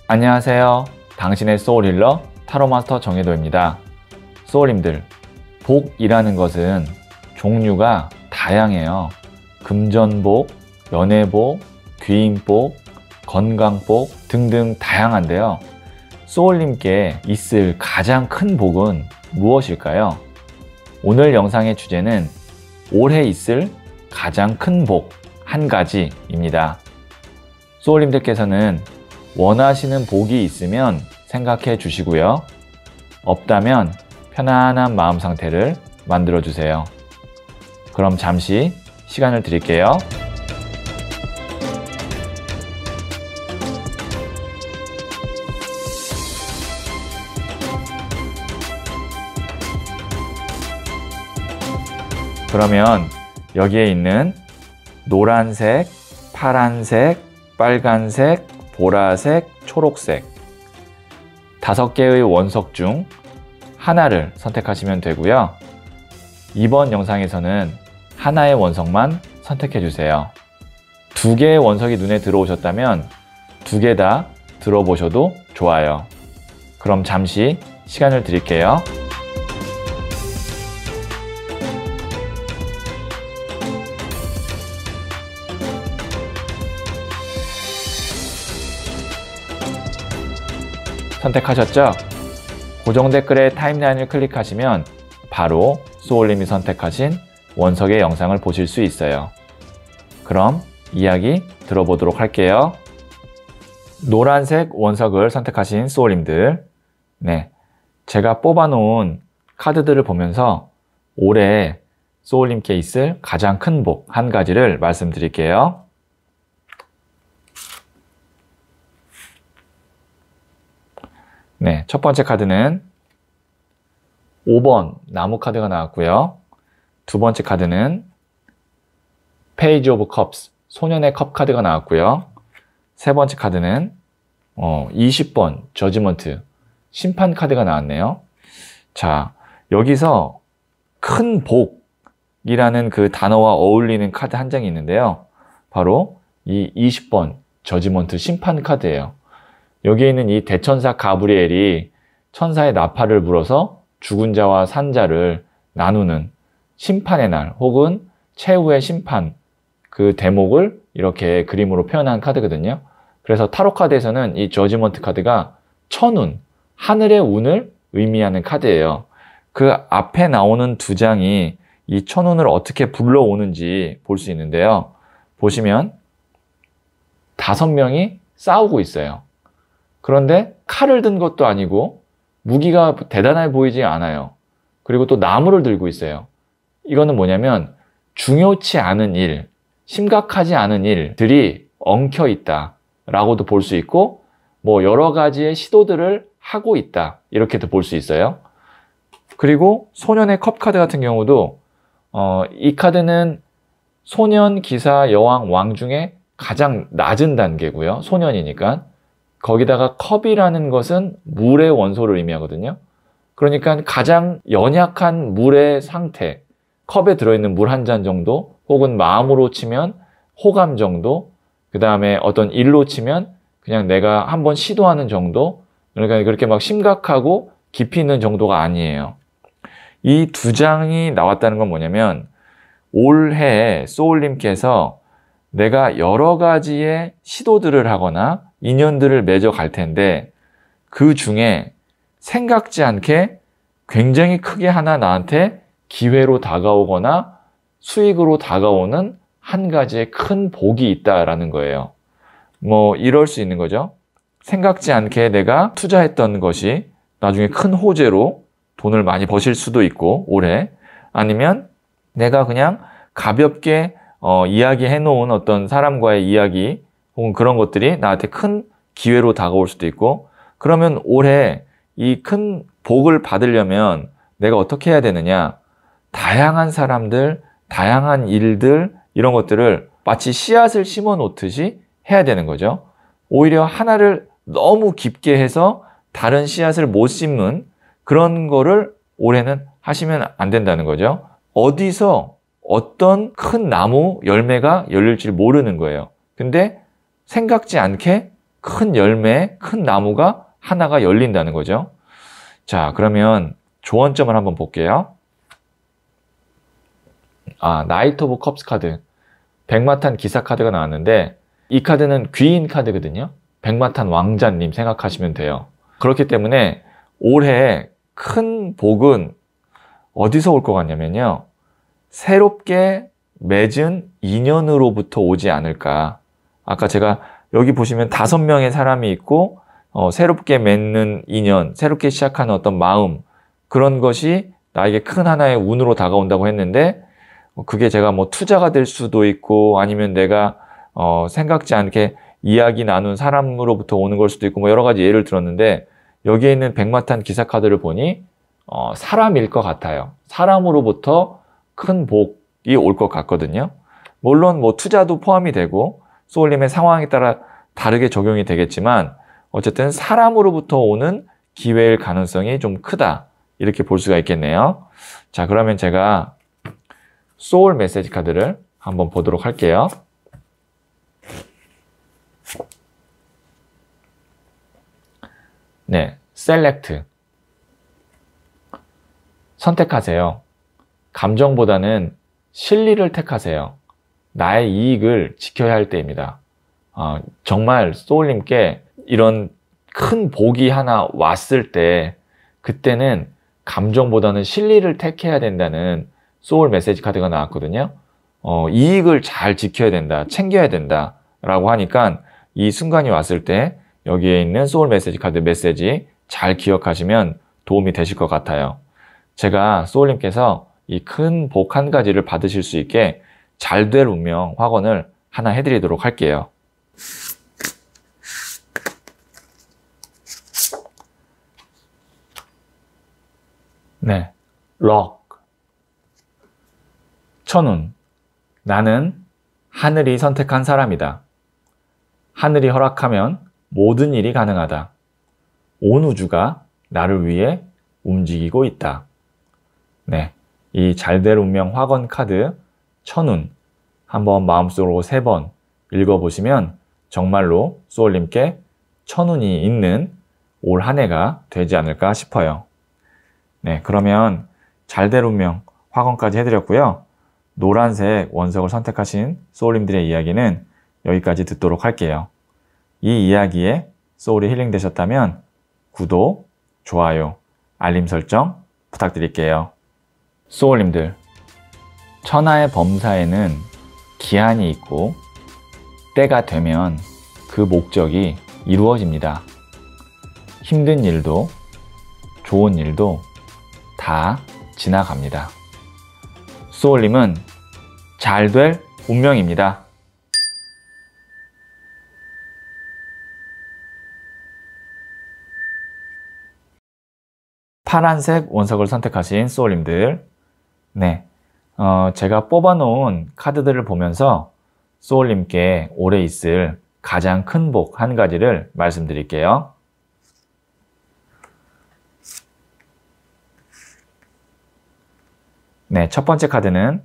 안녕하세요. 당신의 소울힐러 타로마스터 정혜도입니다. 소울님들, 복이라는 것은 종류가 다양해요. 금전복, 연애복, 귀인복, 건강복 등등 다양한데요. 소울님께 있을 가장 큰 복은 무엇일까요? 오늘 영상의 주제는 올해 있을 가장 큰 복 한 가지입니다. 소울님들께서는 원하시는 복이 있으면 생각해 주시고요. 없다면 편안한 마음 상태를 만들어 주세요. 그럼 잠시 시간을 드릴게요. 그러면 여기에 있는 노란색, 파란색, 빨간색, 보라색, 초록색 5개의 원석 중 하나를 선택하시면 되고요. 이번 영상에서는 하나의 원석만 선택해 주세요. 2개의 원석이 눈에 들어오셨다면 2개 다 들어보셔도 좋아요. 그럼 잠시 시간을 드릴게요. 선택하셨죠? 고정 댓글에 타임라인을 클릭하시면 바로 소울님이 선택하신 원석의 영상을 보실 수 있어요. 그럼 이야기 들어보도록 할게요. 노란색 원석을 선택하신 소울님들, 제가 뽑아놓은 카드들을 보면서 올해 소울님께 있을 가장 큰 복 한 가지를 말씀드릴게요. 첫 번째 카드는 5번 나무 카드가 나왔고요. 두 번째 카드는 페이지 오브 컵스, 소년의 컵 카드가 나왔고요. 세 번째 카드는 20번 저지먼트, 심판 카드가 나왔네요. 자, 여기서 큰 복이라는 그 단어와 어울리는 카드 한 장이 있는데요. 바로 이 20번 저지먼트 심판 카드예요. 여기에 있는 이 대천사 가브리엘이 천사의 나팔을 불어서 죽은 자와 산 자를 나누는 심판의 날 혹은 최후의 심판, 그 대목을 이렇게 그림으로 표현한 카드거든요. 그래서 타로 카드에서는 이 저지먼트 카드가 천운, 하늘의 운을 의미하는 카드예요. 그 앞에 나오는 2장이 이 천운을 어떻게 불러오는지 볼 수 있는데요. 보시면 5명이 싸우고 있어요. 그런데 칼을 든 것도 아니고 무기가 대단해 보이지 않아요. 그리고 또 나무를 들고 있어요. 이거는 뭐냐면 중요치 않은 일, 심각하지 않은 일들이 엉켜 있다 라고도 볼 수 있고, 뭐 여러 가지의 시도들을 하고 있다 이렇게도 볼 수 있어요. 그리고 소년의 컵 카드 같은 경우도 이 카드는 소년, 기사, 여왕, 왕 중에 가장 낮은 단계고요. 소년이니까. 거기다가 컵이라는 것은 물의 원소를 의미하거든요. 그러니까 가장 연약한 물의 상태, 컵에 들어있는 물 한 잔 정도, 혹은 마음으로 치면 호감 정도, 그 다음에 어떤 일로 치면 그냥 내가 한번 시도하는 정도, 그러니까 그렇게 막 심각하고 깊이 있는 정도가 아니에요. 이 2장이 나왔다는 건 뭐냐면 올해 소울님께서 내가 여러 가지의 시도들을 하거나 인연들을 맺어 갈 텐데 그 중에 생각지 않게 굉장히 크게 하나 나한테 기회로 다가오거나 수익으로 다가오는 한 가지의 큰 복이 있다라는 거예요. 뭐 이럴 수 있는 거죠. 생각지 않게 내가 투자했던 것이 나중에 큰 호재로 돈을 많이 버실 수도 있고 올해, 아니면 내가 그냥 가볍게 이야기해 놓은 어떤 사람과의 이야기 혹은 그런 것들이 나한테 큰 기회로 다가올 수도 있고, 그러면 올해 이 큰 복을 받으려면 내가 어떻게 해야 되느냐? 다양한 사람들, 다양한 일들, 이런 것들을 마치 씨앗을 심어 놓듯이 해야 되는 거죠. 오히려 하나를 너무 깊게 해서 다른 씨앗을 못 심는 그런 거를 올해는 하시면 안 된다는 거죠. 어디서 어떤 큰 나무 열매가 열릴지 모르는 거예요. 근데 생각지 않게 큰 열매, 큰 나무가 하나가 열린다는 거죠. 자, 그러면 조언점을 한번 볼게요. 나이트 오브 컵스 카드. 백마탄 기사 카드가 나왔는데 이 카드는 귀인 카드거든요. 백마탄 왕자님 생각하시면 돼요. 그렇기 때문에 올해 큰 복은 어디서 올 것 같냐면요. 새롭게 맺은 인연으로부터 오지 않을까. 아까 제가 여기 보시면 5명의 사람이 있고 새롭게 맺는 인연, 새롭게 시작하는 어떤 마음, 그런 것이 나에게 큰 하나의 운으로 다가온다고 했는데 그게 제가 뭐 투자가 될 수도 있고 아니면 내가 생각지 않게 이야기 나눈 사람으로부터 오는 걸 수도 있고 뭐 여러 가지 예를 들었는데 여기에 있는 백마탄 기사 카드를 보니 사람일 것 같아요. 사람으로부터 큰 복이 올 것 같거든요. 물론 뭐 투자도 포함이 되고 소울님의 상황에 따라 다르게 적용이 되겠지만 어쨌든 사람으로부터 오는 기회일 가능성이 좀 크다. 이렇게 볼 수가 있겠네요. 자, 그러면 제가 소울 메시지 카드를 한번 보도록 할게요. 네, 셀렉트. 선택하세요. 감정보다는 실리를 택하세요. 나의 이익을 지켜야 할 때입니다. 정말 소울님께 이런 큰 복이 하나 왔을 때 그때는 감정보다는 실리를 택해야 된다는 소울 메시지 카드가 나왔거든요. 이익을 잘 지켜야 된다, 챙겨야 된다 라고 하니까 이 순간이 왔을 때 여기에 있는 소울 메시지 카드 메시지 잘 기억하시면 도움이 되실 것 같아요. 제가 소울님께서 이 큰 복 한 가지를 받으실 수 있게 잘 될 운명 확언을 하나 해드리도록 할게요. 네, 럭. 천운. 나는 하늘이 선택한 사람이다. 하늘이 허락하면 모든 일이 가능하다. 온 우주가 나를 위해 움직이고 있다. 네, 이 잘될 운명 확언 카드 천운 한번 마음속으로 3번 읽어보시면 정말로 소울님께 천운이 있는 올 한 해가 되지 않을까 싶어요. 네, 그러면 잘될 운명 확언까지 해드렸고요. 노란색 원석을 선택하신 소울님들의 이야기는 여기까지 듣도록 할게요. 이 이야기에 소울이 힐링 되셨다면 구독, 좋아요, 알림 설정 부탁드릴게요. 소울님들, 천하의 범사에는 기한이 있고 때가 되면 그 목적이 이루어집니다. 힘든 일도 좋은 일도 다 지나갑니다. 소울님은 잘 될 운명입니다. 파란색 원석을 선택하신 소울님들, 네, 제가 뽑아놓은 카드들을 보면서 소울님께 올해 있을 가장 큰 복 한 가지를 말씀드릴게요. 네, 첫 번째 카드는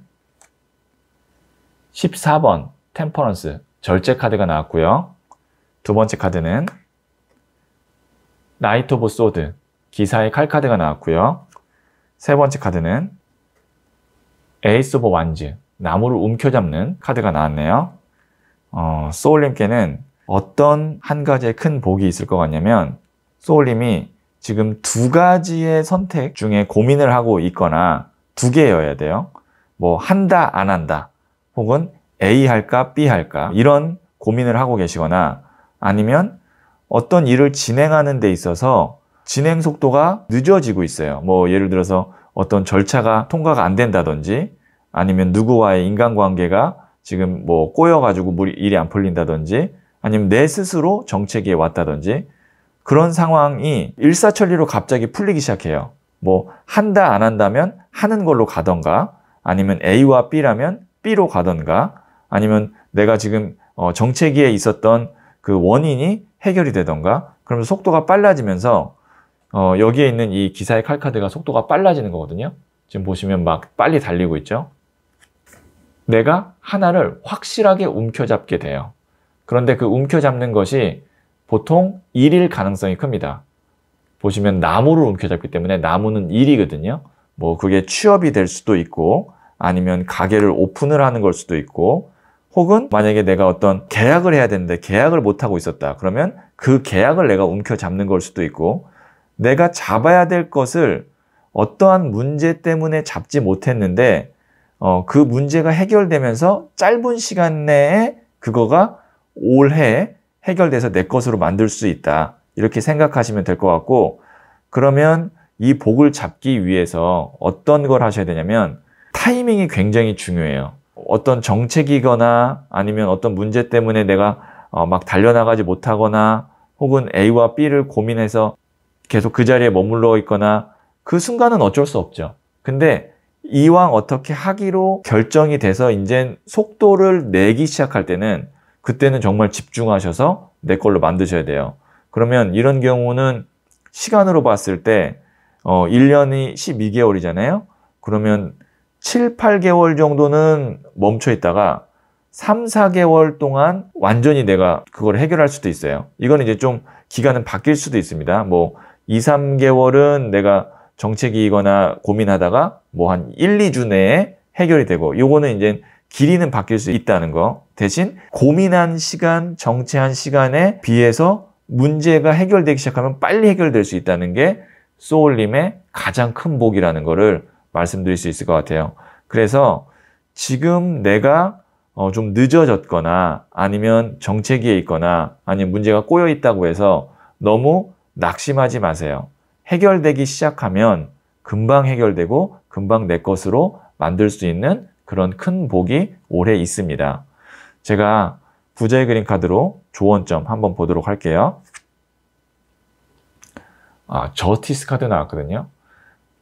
14번 템퍼런스 절제 카드가 나왔고요. 두 번째 카드는 나이트 오브 소드 기사의 칼 카드가 나왔고요. 세 번째 카드는 에이스 오브 완즈 나무를 움켜잡는 카드가 나왔네요. 소울님께는 어떤 한 가지의 큰 복이 있을 것 같냐면 소울님이 지금 2가지의 선택 중에 고민을 하고 있거나 2개여야 돼요. 뭐 한다 안 한다 혹은 A 할까 B 할까 이런 고민을 하고 계시거나 아니면 어떤 일을 진행하는 데 있어서 진행 속도가 늦어지고 있어요. 뭐 예를 들어서 어떤 절차가 통과가 안 된다든지 아니면 누구와의 인간관계가 지금 뭐 꼬여가지고 일이 안 풀린다든지 아니면 내 스스로 정체기에 왔다든지 그런 상황이 일사천리로 갑자기 풀리기 시작해요. 뭐 한다 안 한다면 하는 걸로 가던가 아니면 A와 B라면 B로 가던가 아니면 내가 지금 정체기에 있었던 그 원인이 해결이 되던가 그러면 속도가 빨라지면서 여기에 있는 이 기사의 칼카드가 속도가 빨라지는 거거든요. 지금 보시면 막 빨리 달리고 있죠. 내가 하나를 확실하게 움켜잡게 돼요. 그런데 그 움켜잡는 것이 보통 1일 가능성이 큽니다. 보시면 나무를 움켜잡기 때문에 나무는 1이거든요. 뭐 그게 취업이 될 수도 있고 아니면 가게를 오픈을 하는 걸 수도 있고 혹은 만약에 내가 어떤 계약을 해야 되는데 계약을 못하고 있었다. 그러면 그 계약을 내가 움켜잡는 걸 수도 있고 내가 잡아야 될 것을 어떠한 문제 때문에 잡지 못했는데 그 문제가 해결되면서 짧은 시간 내에 그거가 올해 해결돼서 내 것으로 만들 수 있다. 이렇게 생각하시면 될 것 같고 그러면 이 복을 잡기 위해서 어떤 걸 하셔야 되냐면 타이밍이 굉장히 중요해요. 어떤 정책이거나 아니면 어떤 문제 때문에 내가 막 달려나가지 못하거나 혹은 A와 B를 고민해서 계속 그 자리에 머물러 있거나 그 순간은 어쩔 수 없죠. 근데 이왕 어떻게 하기로 결정이 돼서 이제 속도를 내기 시작할 때는 그때는 정말 집중하셔서 내 걸로 만드셔야 돼요. 그러면 이런 경우는 시간으로 봤을 때 1년이 12개월이잖아요. 그러면 7, 8개월 정도는 멈춰 있다가 3, 4개월 동안 완전히 내가 그걸 해결할 수도 있어요. 이건 이제 좀 기간은 바뀔 수도 있습니다. 뭐 2, 3개월은 내가 정책이거나 고민하다가 뭐 한 1, 2주 내에 해결이 되고 요거는 이제 길이는 바뀔 수 있다는 거. 대신 고민한 시간, 정체한 시간에 비해서 문제가 해결되기 시작하면 빨리 해결될 수 있다는 게 소울님의 가장 큰 복이라는 거를 말씀드릴 수 있을 것 같아요. 그래서 지금 내가 좀 늦어졌거나 아니면 정체기에 있거나 아니면 문제가 꼬여 있다고 해서 너무 낙심하지 마세요. 해결되기 시작하면 금방 해결되고 금방 내 것으로 만들 수 있는 그런 큰 복이 올해 있습니다. 제가 부자의 그림 카드로 조언점 한번 보도록 할게요. 저스티스 카드 나왔거든요.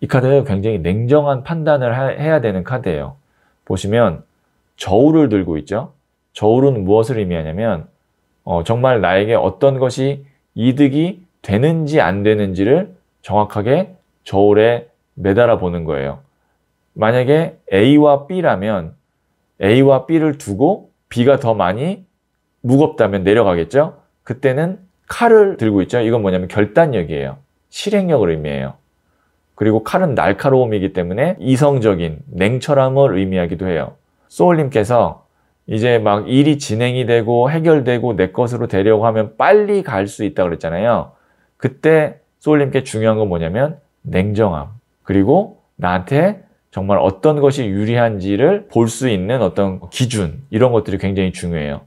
이 카드 굉장히 냉정한 판단을 해야 되는 카드예요. 보시면 저울을 들고 있죠. 저울은 무엇을 의미하냐면 정말 나에게 어떤 것이 이득이 되는지 안 되는지를 정확하게 저울에 매달아 보는 거예요. 만약에 A와 B라면 A와 B를 두고 B가 더 많이 무겁다면 내려가겠죠? 그때는 칼을 들고 있죠. 이건 뭐냐면 결단력이에요. 실행력을 의미해요. 그리고 칼은 날카로움이기 때문에 이성적인 냉철함을 의미하기도 해요. 소울님께서 이제 막 일이 진행이 되고 해결되고 내 것으로 되려고 하면 빨리 갈 수 있다고 그랬잖아요. 그때 소울님께 중요한 건 뭐냐면 냉정함. 그리고 나한테 정말 어떤 것이 유리한지를 볼 수 있는 어떤 기준, 이런 것들이 굉장히 중요해요.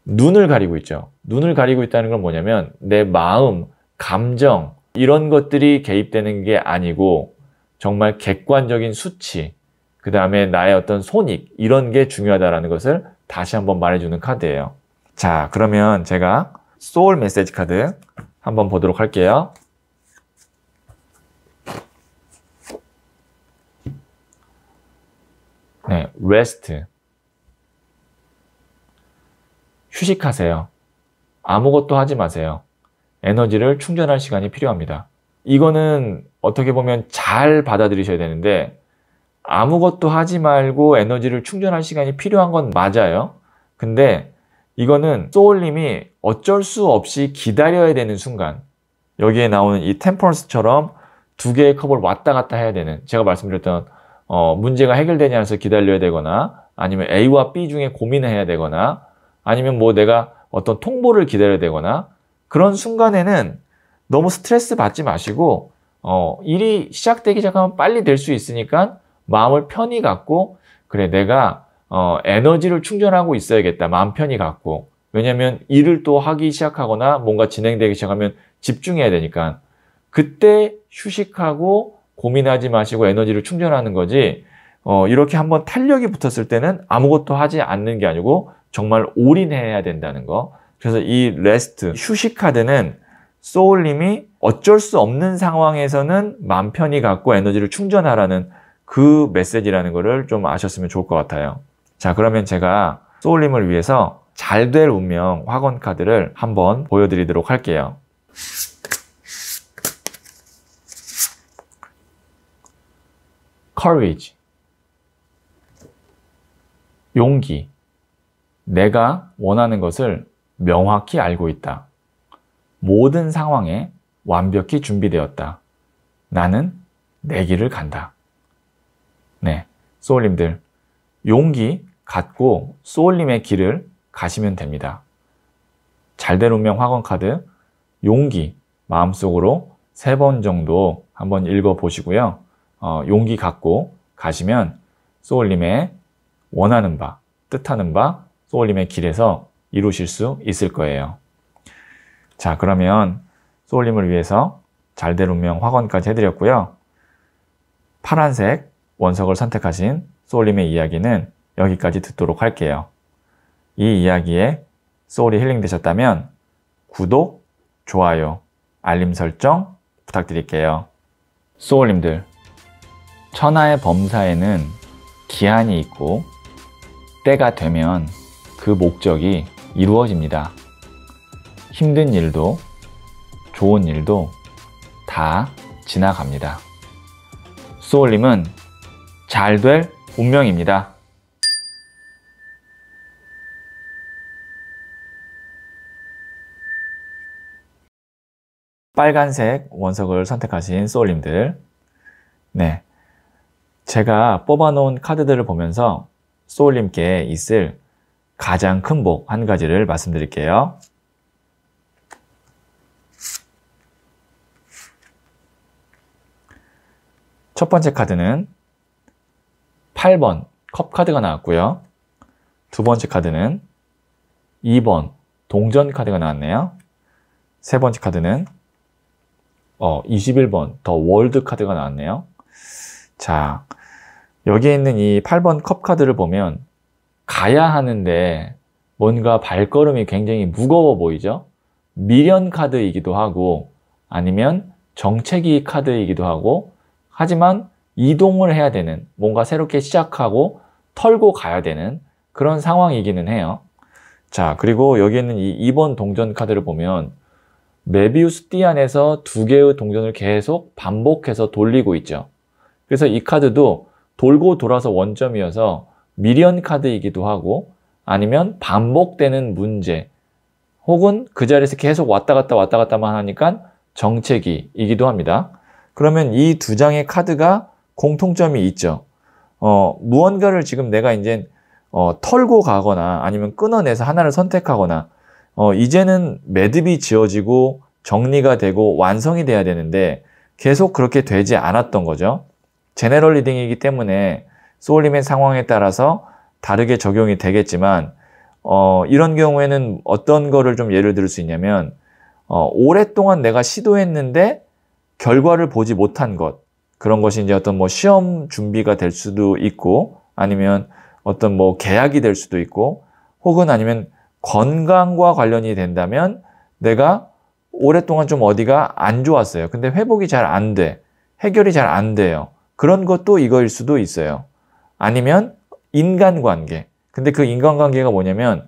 눈을 가리고 있죠. 눈을 가리고 있다는 건 뭐냐면 내 마음, 감정 이런 것들이 개입되는 게 아니고 정말 객관적인 수치, 그 다음에 나의 어떤 손익 이런 게 중요하다는 것을 다시 한번 말해주는 카드예요. 자, 그러면 제가 소울 메시지 카드 한번 보도록 할게요. 네, rest. 휴식하세요. 아무것도 하지 마세요. 에너지를 충전할 시간이 필요합니다. 이거는 어떻게 보면 잘 받아들이셔야 되는데 아무것도 하지 말고 에너지를 충전할 시간이 필요한 건 맞아요. 근데 이거는 소울님이 어쩔 수 없이 기다려야 되는 순간, 여기에 나오는 이 템퍼런스처럼 두 개의 컵을 왔다 갔다 해야 되는, 제가 말씀드렸던 문제가 해결되지 않아서 기다려야 되거나 아니면 A와 B 중에 고민을 해야 되거나 아니면 뭐 내가 어떤 통보를 기다려야 되거나 그런 순간에는 너무 스트레스 받지 마시고 일이 시작되기 시작하면 빨리 될 수 있으니까 마음을 편히 갖고 그래 내가 에너지를 충전하고 있어야겠다. 마음 편히 갖고. 왜냐면 일을 또 하기 시작하거나 뭔가 진행되기 시작하면 집중해야 되니까 그때 휴식하고 고민하지 마시고 에너지를 충전하는 거지 이렇게 한번 탄력이 붙었을 때는 아무것도 하지 않는 게 아니고 정말 올인해야 된다는 거. 그래서 이 레스트, 휴식 카드는 소울님이 어쩔 수 없는 상황에서는 마음 편히 갖고 에너지를 충전하라는 그 메시지라는 거를 좀 아셨으면 좋을 것 같아요. 자, 그러면 제가 소울님을 위해서 잘 될 운명 확언 카드를 한번 보여드리도록 할게요. courage. 용기. 내가 원하는 것을 명확히 알고 있다. 모든 상황에 완벽히 준비되었다. 나는 내 길을 간다. 네, 소울님들, 용기 갖고 소울님의 길을 가시면 됩니다. 잘된 운명 확언카드 용기 마음속으로 3번 정도 한번 읽어보시고요. 용기 갖고 가시면 소울님의 원하는 바, 뜻하는 바 소울님의 길에서 이루실 수 있을 거예요. 자, 그러면 소울님을 위해서 잘된 운명 확언까지 해드렸고요. 파란색 원석을 선택하신 소울님의 이야기는 여기까지 듣도록 할게요. 이 이야기에 소울이 힐링되셨다면 구독, 좋아요, 알림 설정 부탁드릴게요. 소울님들, 천하의 범사에는 기한이 있고 때가 되면 그 목적이 이루어집니다. 힘든 일도 좋은 일도 다 지나갑니다. 소울님은 잘 될 운명입니다. 빨간색 원석을 선택하신 소울님들, 네, 제가 뽑아놓은 카드들을 보면서 소울님께 있을 가장 큰 복 한 가지를 말씀드릴게요. 첫 번째 카드는 8번 컵 카드가 나왔고요. 두 번째 카드는 2번 동전 카드가 나왔네요. 세 번째 카드는 21번 더 월드 카드가 나왔네요. 자, 여기에 있는 이 8번 컵 카드를 보면 가야 하는데 뭔가 발걸음이 굉장히 무거워 보이죠? 미련 카드이기도 하고 아니면 정체기 카드이기도 하고, 하지만 이동을 해야 되는, 뭔가 새롭게 시작하고 털고 가야 되는 그런 상황이기는 해요. 자, 그리고 여기 있는 이 2번 동전 카드를 보면 메비우스 띠 안에서 2개의 동전을 계속 반복해서 돌리고 있죠. 그래서 이 카드도 돌고 돌아서 원점이어서 미련 카드이기도 하고 아니면 반복되는 문제 혹은 그 자리에서 계속 왔다 갔다만 하니까 정체기이기도 합니다. 그러면 이 두 장의 카드가 공통점이 있죠. 무언가를 지금 내가 이제 털고 가거나 아니면 끊어내서 하나를 선택하거나 이제는 매듭이 지어지고 정리가 되고 완성이 돼야 되는데 계속 그렇게 되지 않았던 거죠. 제너럴 리딩이기 때문에 소울님의 상황에 따라서 다르게 적용이 되겠지만 이런 경우에는 어떤 거를 좀 예를 들 수 있냐면 오랫동안 내가 시도했는데 결과를 보지 못한 것, 그런 것이 이제 어떤 뭐 시험 준비가 될 수도 있고 아니면 어떤 뭐 계약이 될 수도 있고 혹은 아니면 건강과 관련이 된다면 내가 오랫동안 좀 어디가 안 좋았어요. 근데 회복이 잘 안 돼. 해결이 잘 안 돼요. 그런 것도 이거일 수도 있어요. 아니면 인간관계. 근데 그 인간관계가 뭐냐면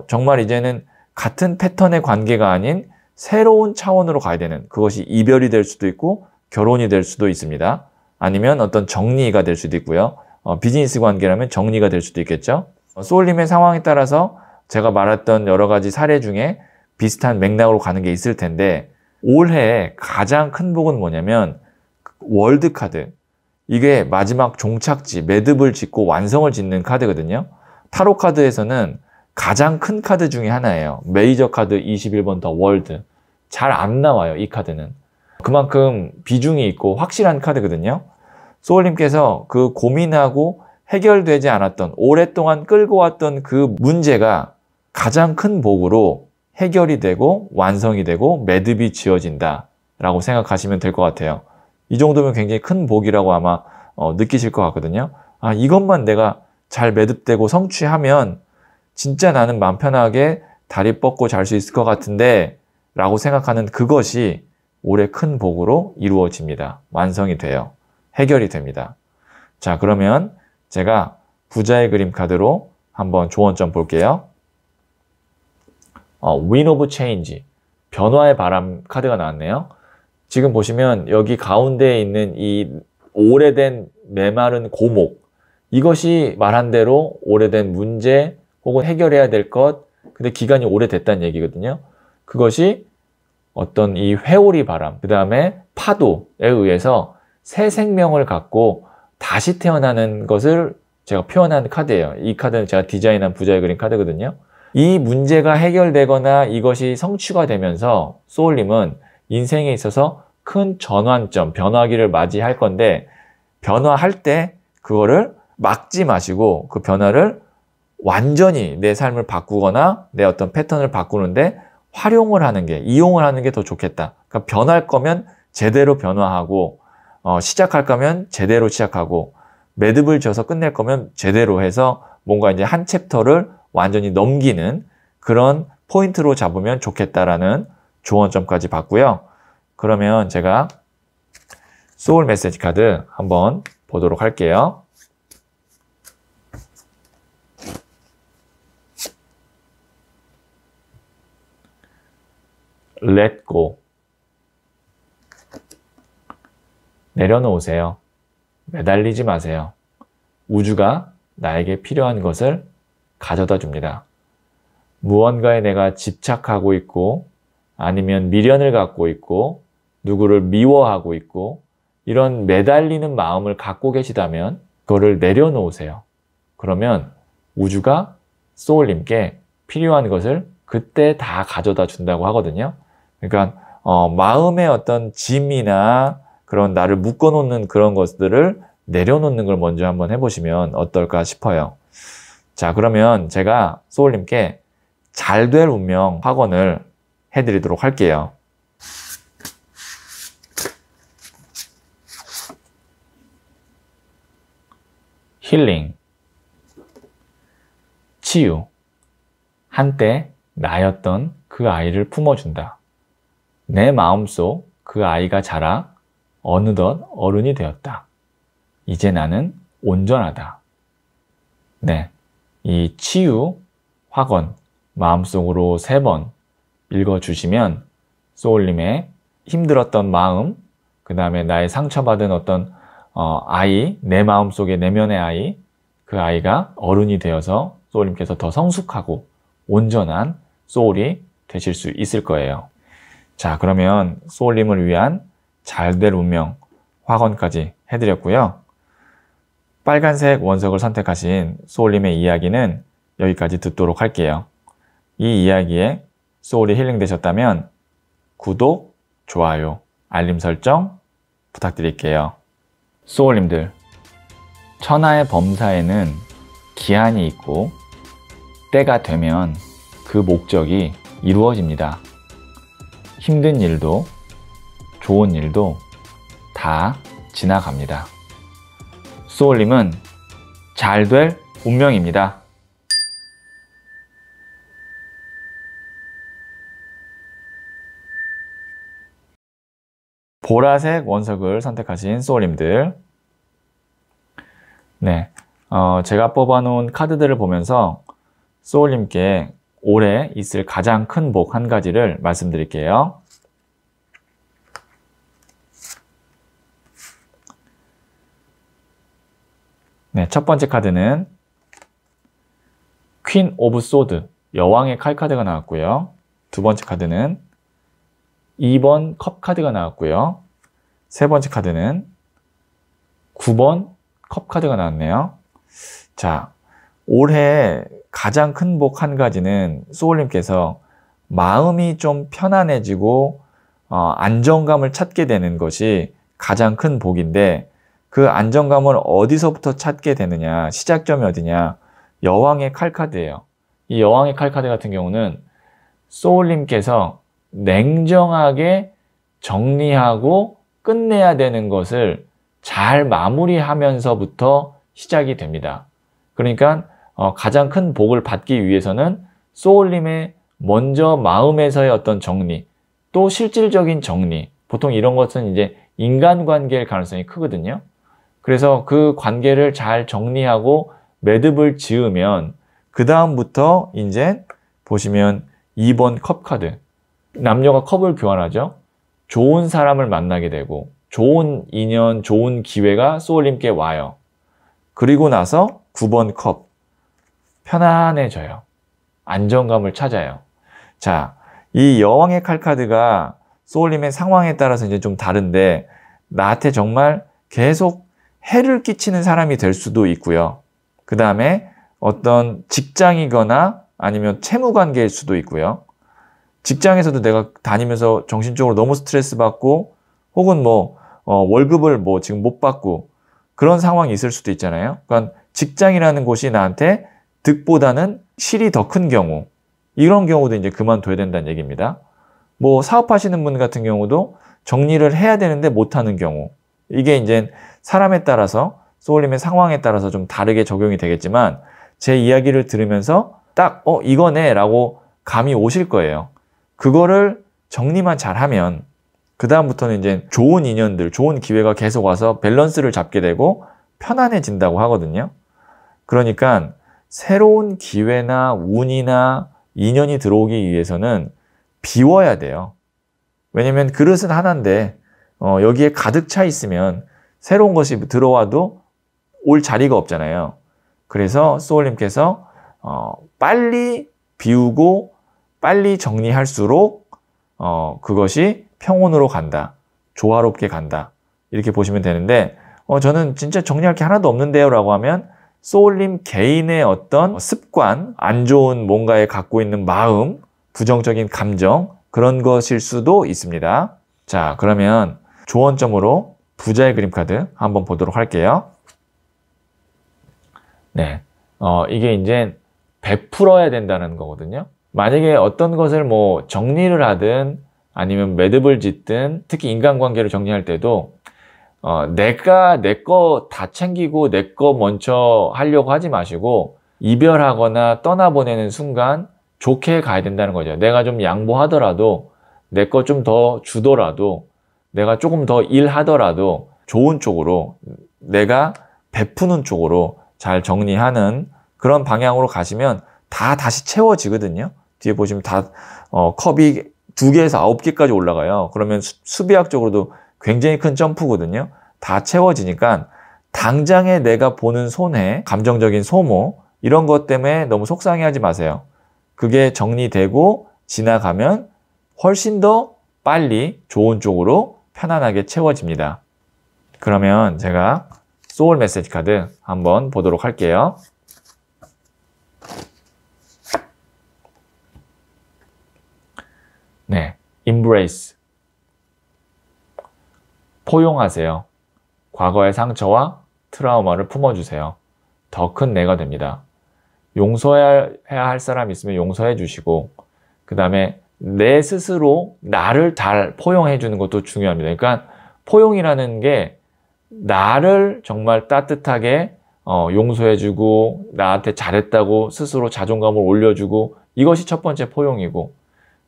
정말 이제는 같은 패턴의 관계가 아닌 새로운 차원으로 가야 되는, 그것이 이별이 될 수도 있고 결혼이 될 수도 있습니다. 아니면 어떤 정리가 될 수도 있고요. 비즈니스 관계라면 정리가 될 수도 있겠죠. 소울님의 상황에 따라서 제가 말했던 여러 가지 사례 중에 비슷한 맥락으로 가는 게 있을 텐데 올해 가장 큰 복은 뭐냐면 월드 카드. 이게 마지막 종착지, 매듭을 짓고 완성을 짓는 카드거든요. 타로 카드에서는 가장 큰 카드 중에 하나예요. 메이저 카드 21번 더 월드. 잘 안 나와요, 이 카드는. 그만큼 비중이 있고 확실한 카드거든요. 소울님께서 그 고민하고 해결되지 않았던, 오랫동안 끌고 왔던 그 문제가 가장 큰 복으로 해결이 되고 완성이 되고 매듭이 지어진다 라고 생각하시면 될 것 같아요. 이 정도면 굉장히 큰 복이라고 아마 느끼실 것 같거든요. 아, 이것만 내가 잘 매듭되고 성취하면 진짜 나는 마음 편하게 다리 뻗고 잘 수 있을 것 같은데 라고 생각하는 그것이 올해 큰 복으로 이루어집니다. 완성이 돼요. 해결이 됩니다. 자, 그러면 제가 부자의 그림 카드로 한번 조언점 볼게요. Wind of Change, 변화의 바람 카드가 나왔네요. 지금 보시면 여기 가운데에 있는 이 오래된 메마른 고목, 이것이 말한 대로 오래된 문제 혹은 해결해야 될 것, 근데 기간이 오래됐다는 얘기거든요. 그것이 어떤 이 회오리 바람, 그 다음에 파도에 의해서 새 생명을 갖고 다시 태어나는 것을 제가 표현한 카드예요. 이 카드는 제가 디자인한 부자의 그림 카드거든요. 이 문제가 해결되거나 이것이 성취가 되면서 소울님은 인생에 있어서 큰 전환점, 변화기를 맞이할 건데, 변화할 때 그거를 막지 마시고 그 변화를 완전히 내 삶을 바꾸거나 내 어떤 패턴을 바꾸는데 활용을 하는 게, 이용을 하는 게 더 좋겠다. 그러니까 변할 거면 제대로 변화하고, 시작할 거면 제대로 시작하고, 매듭을 지어서 끝낼 거면 제대로 해서 뭔가 이제 한 챕터를 완전히 넘기는 그런 포인트로 잡으면 좋겠다라는 조언점까지 받고요. 그러면 제가 소울 메시지 카드 한번 보도록 할게요. Let go. 내려놓으세요. 매달리지 마세요. 우주가 나에게 필요한 것을 가져다 줍니다. 무언가에 내가 집착하고 있고, 아니면 미련을 갖고 있고, 누구를 미워하고 있고, 이런 매달리는 마음을 갖고 계시다면 그거를 내려놓으세요. 그러면 우주가 소울님께 필요한 것을 그때 다 가져다 준다고 하거든요. 그러니까 마음의 어떤 짐이나 그런 나를 묶어놓는 그런 것들을 내려놓는 걸 먼저 한번 해보시면 어떨까 싶어요. 자, 그러면 제가 소울님께 잘 될 운명 확언을 해드리도록 할게요. 힐링, 치유, 한때 나였던 그 아이를 품어준다. 내 마음속 그 아이가 자라 어느덧 어른이 되었다. 이제 나는 온전하다. 네, 이 치유 확언 마음속으로 3번 읽어주시면 소울님의 힘들었던 마음, 그 다음에 나의 상처받은 어떤 아이, 내 마음속의 내면의 아이, 그 아이가 어른이 되어서 소울님께서 더 성숙하고 온전한 소울이 되실 수 있을 거예요. 자, 그러면 소울님을 위한 잘될 운명 확언까지 해드렸고요. 빨간색 원석을 선택하신 소울님의 이야기는 여기까지 듣도록 할게요. 이 이야기에 소울이 힐링되셨다면 구독, 좋아요, 알림 설정 부탁드릴게요. 소울님들, 천하의 범사에는 기한이 있고 때가 되면 그 목적이 이루어집니다. 힘든 일도 좋은 일도 다 지나갑니다. 소울님은 잘 될 운명입니다. 보라색 원석을 선택하신 소울님들, 네, 제가 뽑아놓은 카드들을 보면서 소울님께 올해 있을 가장 큰 복 한 가지를 말씀드릴게요. 네, 첫 번째 카드는 퀸 오브 소드, 여왕의 칼 카드가 나왔고요. 두 번째 카드는 2번 컵 카드가 나왔고요. 세 번째 카드는 9번 컵 카드가 나왔네요. 자, 올해 가장 큰 복 한 가지는 소울님께서 마음이 좀 편안해지고 안정감을 찾게 되는 것이 가장 큰 복인데, 그 안정감을 어디서부터 찾게 되느냐, 시작점이 어디냐, 여왕의 칼 카드예요. 이 여왕의 칼 카드 같은 경우는 소울님께서 냉정하게 정리하고 끝내야 되는 것을 잘 마무리하면서부터 시작이 됩니다. 그러니까 가장 큰 복을 받기 위해서는 소울님의 먼저 마음에서의 어떤 정리, 또 실질적인 정리, 보통 이런 것은 이제 인간관계일 가능성이 크거든요. 그래서 그 관계를 잘 정리하고 매듭을 지으면 그 다음부터 이제 보시면 2번 컵 카드, 남녀가 컵을 교환하죠. 좋은 사람을 만나게 되고 좋은 인연, 좋은 기회가 소울님께 와요. 그리고 나서 9번 컵, 편안해져요. 안정감을 찾아요. 자, 이 여왕의 칼 카드가 소울님의 상황에 따라서 이제 좀 다른데 나한테 정말 계속 해를 끼치는 사람이 될 수도 있고요. 그 다음에 어떤 직장이거나 아니면 채무 관계일 수도 있고요. 직장에서도 내가 다니면서 정신적으로 너무 스트레스 받고 혹은 월급을 지금 못 받고 그런 상황이 있을 수도 있잖아요. 그러니까 직장이라는 곳이 나한테 득보다는 실이 더 큰 경우, 이런 경우도 이제 그만둬야 된다는 얘기입니다. 사업하시는 분 같은 경우도 정리를 해야 되는데 못하는 경우, 이게 이제 사람에 따라서 소울님의 상황에 따라서 좀 다르게 적용이 되겠지만 제 이야기를 들으면서 딱 이거네 라고 감이 오실 거예요. 그거를 정리만 잘하면 그 다음부터는 이제 좋은 인연들, 좋은 기회가 계속 와서 밸런스를 잡게 되고 편안해진다고 하거든요. 그러니까 새로운 기회나 운이나 인연이 들어오기 위해서는 비워야 돼요. 왜냐면 그릇은 하나인데 여기에 가득 차 있으면 새로운 것이 들어와도 올 자리가 없잖아요. 그래서 소울님께서 빨리 비우고 빨리 정리할수록 그것이 평온으로 간다, 조화롭게 간다, 이렇게 보시면 되는데 저는 진짜 정리할 게 하나도 없는데요 라고 하면 소울님 개인의 어떤 습관, 안 좋은 뭔가에 갖고 있는 마음, 부정적인 감정, 그런 것일 수도 있습니다. 자, 그러면 조언점으로 부자의 그림 카드 한번 보도록 할게요. 네, 이게 이제 베풀어야 된다는 거거든요. 만약에 어떤 것을 정리를 하든 아니면 매듭을 짓든, 특히 인간관계를 정리할 때도 내가 내 거 다 챙기고 내 거 먼저 하려고 하지 마시고 이별하거나 떠나보내는 순간 좋게 가야 된다는 거죠. 내가 좀 양보하더라도, 내 거 좀 더 주더라도, 내가 조금 더 일하더라도 좋은 쪽으로, 내가 베푸는 쪽으로 잘 정리하는 그런 방향으로 가시면 다 다시 채워지거든요. 뒤에 보시면 다 컵이 2개에서 9개까지 올라가요. 그러면 수비학적으로도 굉장히 큰 점프거든요. 다 채워지니까 당장에 내가 보는 손해, 감정적인 소모, 이런 것 때문에 너무 속상해하지 마세요. 그게 정리되고 지나가면 훨씬 더 빨리 좋은 쪽으로 편안하게 채워집니다. 그러면 제가 소울 메시지 카드 한번 보도록 할게요. 네, embrace. 포용하세요. 과거의 상처와 트라우마를 품어주세요. 더 큰 내가 됩니다. 용서해야 할 사람 있으면 용서해 주시고, 그 다음에 내 스스로 나를 잘 포용해 주는 것도 중요합니다. 그러니까 포용이라는 게 나를 정말 따뜻하게 용서해 주고 나한테 잘했다고 스스로 자존감을 올려주고, 이것이 첫 번째 포용이고,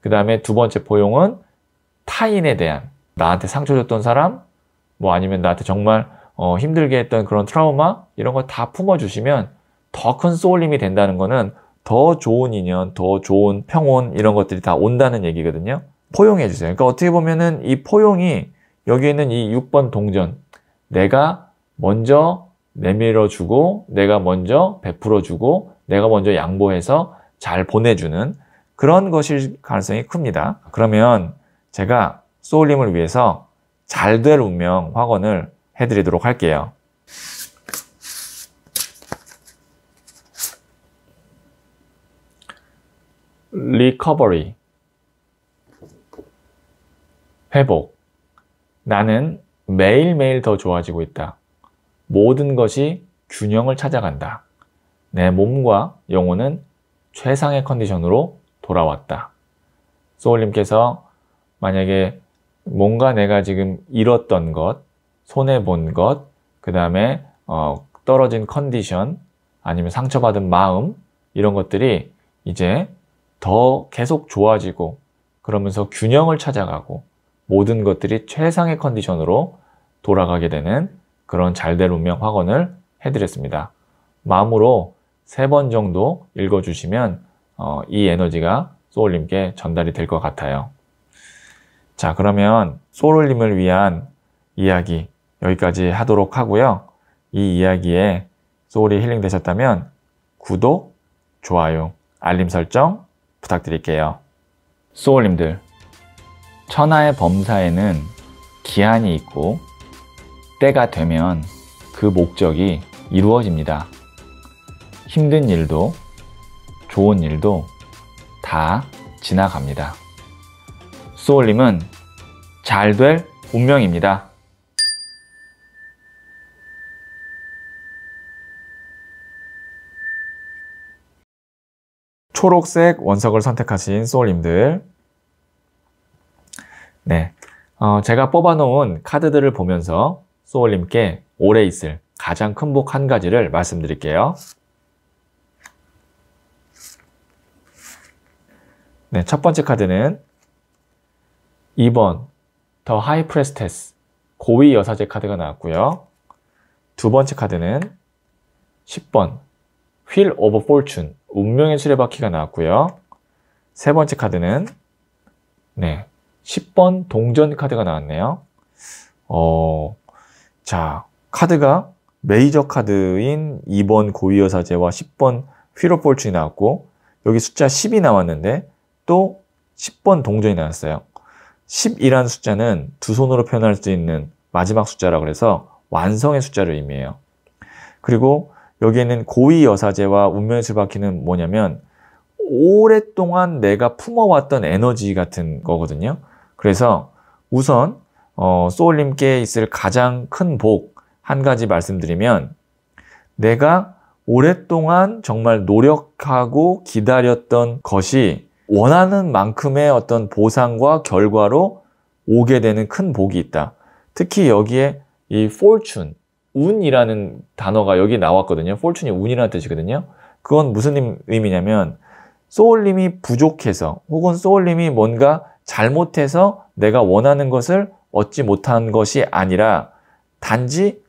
그 다음에 두 번째 포용은 타인에 대한, 나한테 상처 줬던 사람, 아니면 나한테 정말 힘들게 했던 그런 트라우마, 이런 거 다 품어주시면 더 큰 소울님이 된다는 거는 더 좋은 인연, 더 좋은 평온, 이런 것들이 다 온다는 얘기거든요. 포용해 주세요. 그러니까 어떻게 보면은 이 포용이, 여기 있는 이 6번 동전, 내가 먼저 내밀어 주고, 내가 먼저 베풀어 주고, 내가 먼저 양보해서 잘 보내주는 그런 것일 가능성이 큽니다. 그러면 제가 소울님을 위해서 잘 될 운명 확언을 해드리도록 할게요. recovery, 회복. 나는 매일매일 더 좋아지고 있다. 모든 것이 균형을 찾아간다. 내 몸과 영혼은 최상의 컨디션으로 돌아왔다. 소울님께서 만약에 뭔가 내가 지금 잃었던 것, 손해본 것, 그 다음에 떨어진 컨디션, 아니면 상처받은 마음, 이런 것들이 이제 더 계속 좋아지고, 그러면서 균형을 찾아가고 모든 것들이 최상의 컨디션으로 돌아가게 되는 그런 잘될 운명 확언을 해드렸습니다. 마음으로 3번 정도 읽어주시면 이 에너지가 소울님께 전달이 될 것 같아요. 자, 그러면 소울님을 위한 이야기 여기까지 하도록 하고요. 이 이야기에 소울이 힐링 되셨다면 구독, 좋아요, 알림 설정 부탁드릴게요. 소울님들, 천하의 범사에는 기한이 있고 때가 되면 그 목적이 이루어집니다. 힘든 일도 좋은 일도 다 지나갑니다. 소울님은 잘 될 운명입니다. 초록색 원석을 선택하신 소울님들, 네, 제가 뽑아놓은 카드들을 보면서 소울님께 오래 있을 가장 큰 복 한 가지를 말씀드릴게요. 네, 첫 번째 카드는 2번 더 하이 프레스테스 고위 여사제 카드가 나왔고요. 두 번째 카드는 10번 휠 오브 포춘 운명의 수레바퀴가 나왔고요. 세 번째 카드는 10번 동전 카드가 나왔네요. 자, 카드가 메이저 카드인 2번 고위 여사제와 10번 휠 오브 포춘이 나왔고, 여기 숫자 10이 나왔는데 또 10번 동전이 나왔어요. 10이라는 숫자는 두 손으로 표현할 수 있는 마지막 숫자라 그래서 완성의 숫자를 의미해요. 그리고 여기에는 고위 여사제와 운명의 수레바퀴는 뭐냐면 오랫동안 내가 품어왔던 에너지 같은 거거든요. 그래서 우선 소울님께 있을 가장 큰 복 한 가지 말씀드리면, 내가 오랫동안 정말 노력하고 기다렸던 것이 원하는 만큼의 어떤 보상과 결과로 오게 되는 큰 복이 있다. 특히 여기에 이 fortune, 운이라는 단어가 여기 나왔거든요. fortune이 운이라는 뜻이거든요. 그건 무슨 의미냐면 소울님이 부족해서 혹은 소울님이 뭔가 잘못해서 내가 원하는 것을 얻지 못한 것이 아니라 단지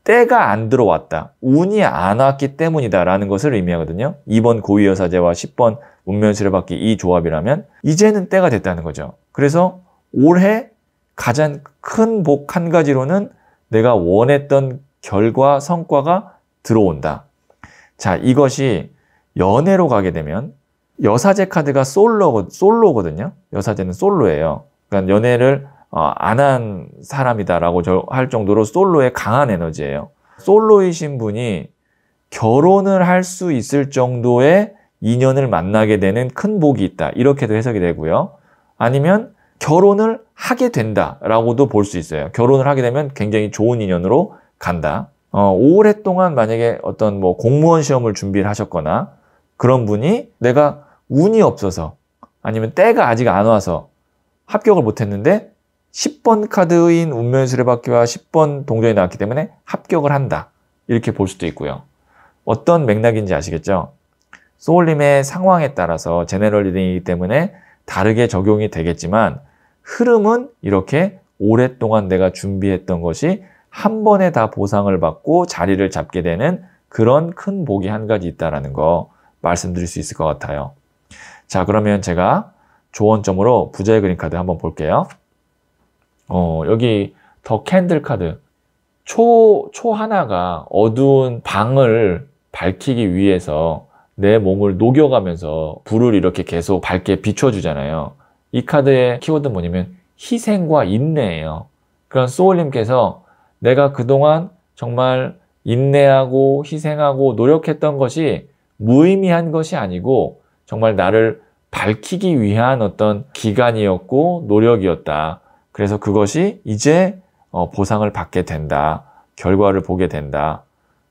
때가 안 들어왔다, 운이 안 왔기 때문이다 라는 것을 의미하거든요. 2번 고위 여사제와 10번 운명의 수레바퀴 이 조합이라면 이제는 때가 됐다는 거죠. 그래서 올해 가장 큰 복 한 가지로는 내가 원했던 결과, 성과가 들어온다. 자, 이것이 연애로 가게 되면 여사제 카드가 솔로거든요. 여사제는 솔로예요. 그러니까 연애를 안 한 사람이다라고 할 정도로 솔로의 강한 에너지예요. 솔로이신 분이 결혼을 할 수 있을 정도의 인연을 만나게 되는 큰 복이 있다. 이렇게도 해석이 되고요. 아니면 결혼을 하게 된다라고도 볼 수 있어요. 결혼을 하게 되면 굉장히 좋은 인연으로 간다. 오랫동안 만약에 어떤 공무원 시험을 준비를 하셨거나 그런 분이 내가 운이 없어서 아니면 때가 아직 안 와서 합격을 못했는데 10번 카드인 운명의 수레바퀴와 10번 동전이 나왔기 때문에 합격을 한다. 이렇게 볼 수도 있고요. 어떤 맥락인지 아시겠죠? 소울님의 상황에 따라서 제너럴 리딩이기 때문에 다르게 적용이 되겠지만 흐름은 이렇게 오랫동안 내가 준비했던 것이 한 번에 다 보상을 받고 자리를 잡게 되는 그런 큰 복이 한 가지 있다는 거 말씀드릴 수 있을 것 같아요. 자, 그러면 제가 조언점으로 부자의 그림 카드 한번 볼게요. 여기 더 캔들 카드. 초 하나가 어두운 방을 밝히기 위해서 내 몸을 녹여가면서 불을 이렇게 계속 밝게 비춰주잖아요. 이 카드의 키워드는 뭐냐면 희생과 인내예요. 그런 소울님께서 내가 그동안 정말 인내하고 희생하고 노력했던 것이 무의미한 것이 아니고 정말 나를 밝히기 위한 어떤 기간이었고 노력이었다. 그래서 그것이 이제 보상을 받게 된다. 결과를 보게 된다.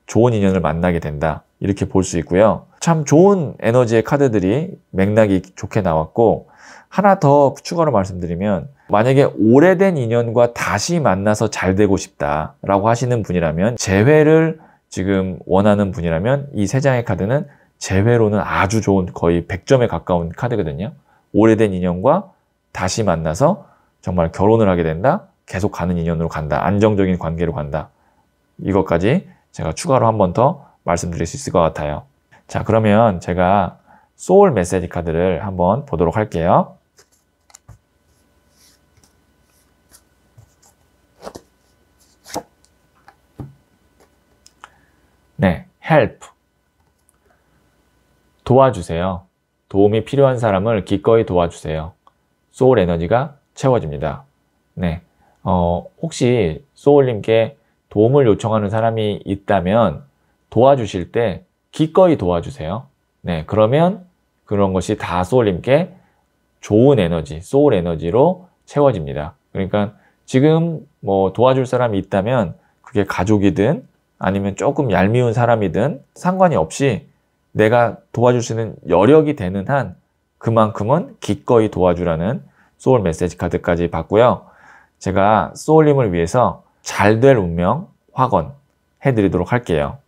좋은 인연을 만나게 된다. 이렇게 볼 수 있고요. 참 좋은 에너지의 카드들이 맥락이 좋게 나왔고, 하나 더 추가로 말씀드리면 만약에 오래된 인연과 다시 만나서 잘 되고 싶다라고 하시는 분이라면, 재회를 지금 원하는 분이라면 이 세 장의 카드는 재회로는 아주 좋은, 거의 100점에 가까운 카드거든요. 오래된 인연과 다시 만나서 정말 결혼을 하게 된다. 계속 가는 인연으로 간다. 안정적인 관계로 간다. 이것까지 제가 추가로 한 번 더 말씀드릴 수 있을 것 같아요. 자, 그러면 제가 소울 메시지 카드를 한번 보도록 할게요. 네, help. 도와주세요. 도움이 필요한 사람을 기꺼이 도와주세요. 소울 에너지가 채워집니다. 네. 혹시 소울님께 도움을 요청하는 사람이 있다면 도와주실 때 기꺼이 도와주세요. 네. 그러면 그런 것이 다 소울님께 좋은 에너지, 소울 에너지로 채워집니다. 그러니까 지금 뭐 도와줄 사람이 있다면 그게 가족이든 아니면 조금 얄미운 사람이든 상관이 없이 내가 도와줄 수 있는 여력이 되는 한 그만큼은 기꺼이 도와주라는 소울 메시지 카드까지 받고요. 제가 소울님을 위해서 잘 될 운명 확언 해드리도록 할게요.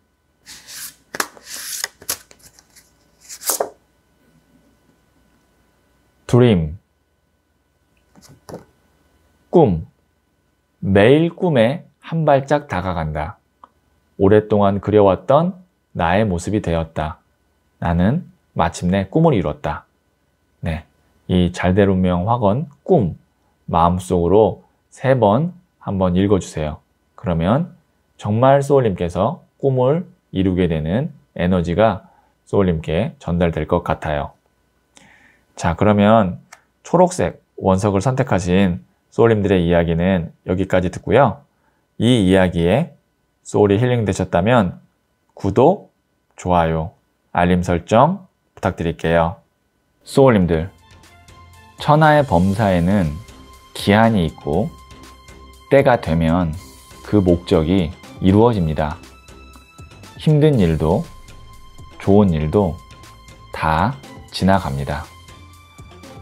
드림, 꿈, 매일 꿈에 한 발짝 다가간다. 오랫동안 그려왔던 나의 모습이 되었다. 나는 마침내 꿈을 이뤘다. 네, 이 잘될 운명 확언 꿈 마음속으로 3번 한번 읽어주세요. 그러면 정말 소울님께서 꿈을 이루게 되는 에너지가 소울님께 전달될 것 같아요. 자, 그러면 초록색 원석을 선택하신 소울님들의 이야기는 여기까지 듣고요. 이 이야기에 소울이 힐링 되셨다면 구독, 좋아요, 알림 설정 부탁드릴게요. 소울님들, 천하의 범사에는 기한이 있고 때가 되면 그 목적이 이루어집니다. 힘든 일도 좋은 일도 다 지나갑니다.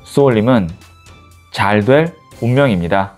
소울님은 잘 될 운명입니다.